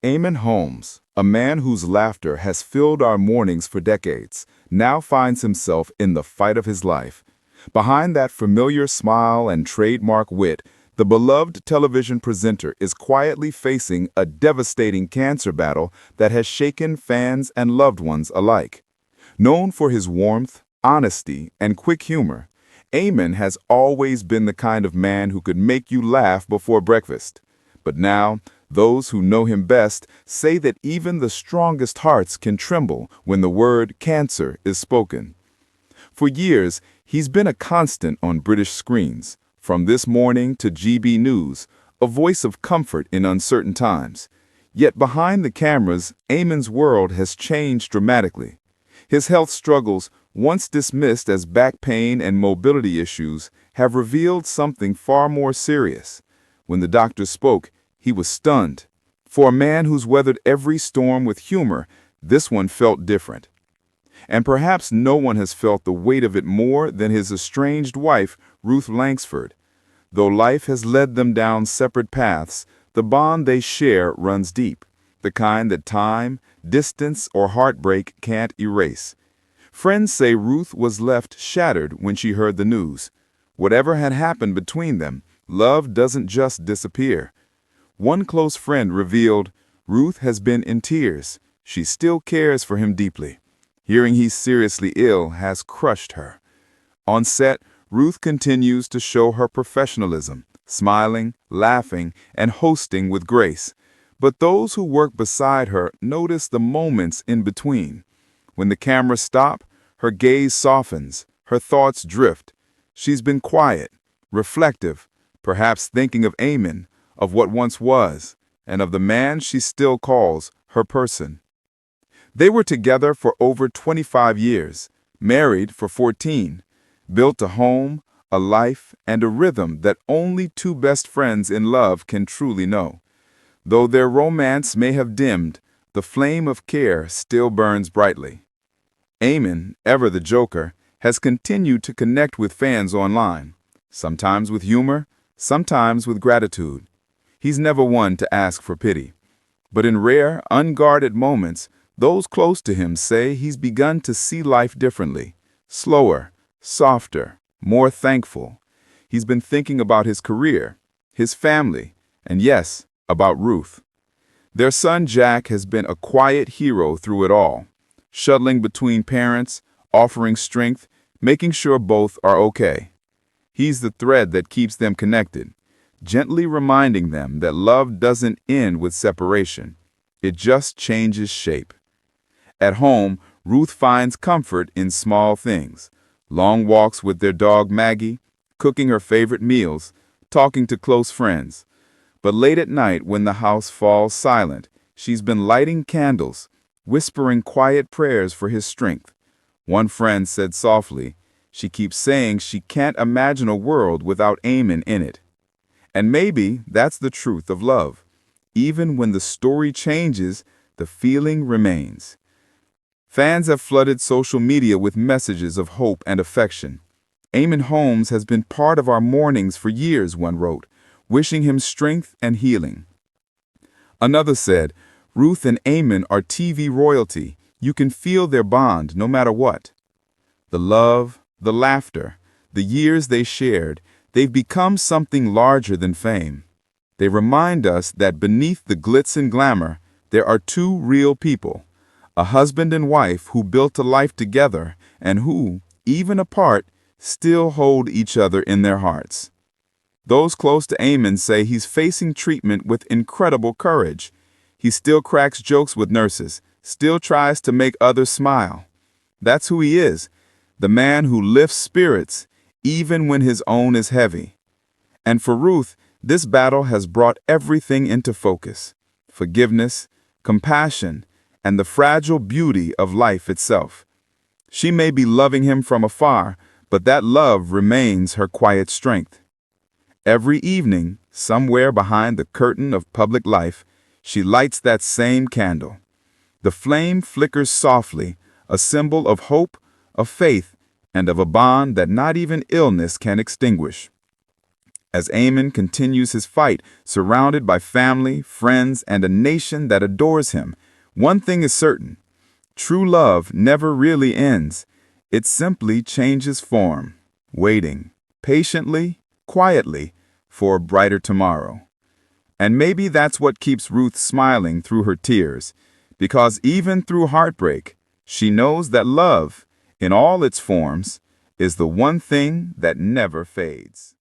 Eamonn Holmes, a man whose laughter has filled our mornings for decades, now finds himself in the fight of his life. Behind that familiar smile and trademark wit, the beloved television presenter is quietly facing a devastating cancer battle that has shaken fans and loved ones alike. Known for his warmth, honesty, and quick humor, Eamonn has always been the kind of man who could make you laugh before breakfast. But now, those who know him best say that even the strongest hearts can tremble when the word cancer is spoken. For years, he's been a constant on British screens, from This Morning to GB News, a voice of comfort in uncertain times. Yet behind the cameras, Eamonn's world has changed dramatically. His health struggles, once dismissed as back pain and mobility issues, have revealed something far more serious. When the doctor spoke, he was stunned. For a man who's weathered every storm with humor, this one felt different. And perhaps no one has felt the weight of it more than his estranged wife, Ruth Langsford. Though life has led them down separate paths, the bond they share runs deep, the kind that time, distance, or heartbreak can't erase. Friends say Ruth was left shattered when she heard the news. Whatever had happened between them, love doesn't just disappear. One close friend revealed, Ruth has been in tears. She still cares for him deeply. Hearing he's seriously ill has crushed her. On set, Ruth continues to show her professionalism, smiling, laughing, and hosting with grace. But those who work beside her notice the moments in between. When the cameras stop, her gaze softens, her thoughts drift. She's been quiet, reflective, perhaps thinking of Eamonn, of what once was, and of the man she still calls her person. They were together for over 25 years, married for 14, built a home, a life, and a rhythm that only two best friends in love can truly know. Though their romance may have dimmed, the flame of care still burns brightly. Eamonn, ever the joker, has continued to connect with fans online, sometimes with humor, sometimes with gratitude. He's never one to ask for pity. But in rare, unguarded moments, those close to him say he's begun to see life differently, slower, softer, more thankful. He's been thinking about his career, his family, and yes, about Ruth. Their son Jack has been a quiet hero through it all, shuttling between parents, offering strength, making sure both are okay. He's the thread that keeps them connected, gently reminding them that love doesn't end with separation. It just changes shape. At home, Ruth finds comfort in small things, long walks with their dog Maggie, cooking her favorite meals, talking to close friends. But late at night, when the house falls silent, she's been lighting candles, whispering quiet prayers for his strength. One friend said softly, she keeps saying she can't imagine a world without Eamonn in it. And maybe that's the truth of love. Even when the story changes, the feeling remains. Fans have flooded social media with messages of hope and affection. Eamonn Holmes has been part of our mornings for years, one wrote, wishing him strength and healing. Another said, Ruth and Eamonn are TV royalty. You can feel their bond no matter what. The love, the laughter, the years they shared, they've become something larger than fame. They remind us that beneath the glitz and glamour, there are two real people, a husband and wife who built a life together and who, even apart, still hold each other in their hearts. Those close to Eamonn say he's facing treatment with incredible courage. He still cracks jokes with nurses, still tries to make others smile. That's who he is, the man who lifts spirits even when his own is heavy. And for Ruth, this battle has brought everything into focus: forgiveness, compassion, and the fragile beauty of life itself. She may be loving him from afar, but that love remains her quiet strength. Every evening, somewhere behind the curtain of public life, she lights that same candle. The flame flickers softly, a symbol of hope, of faith, and of a bond that not even illness can extinguish. as Eamonn continues his fight, surrounded by family, friends, and a nation that adores him. One thing is certain: true love never really ends. It simply changes form, waiting patiently, quietly, for a brighter tomorrow. And maybe that's what keeps Ruth smiling through her tears, because even through heartbreak, she knows that love, in all its forms, is the one thing that never fades.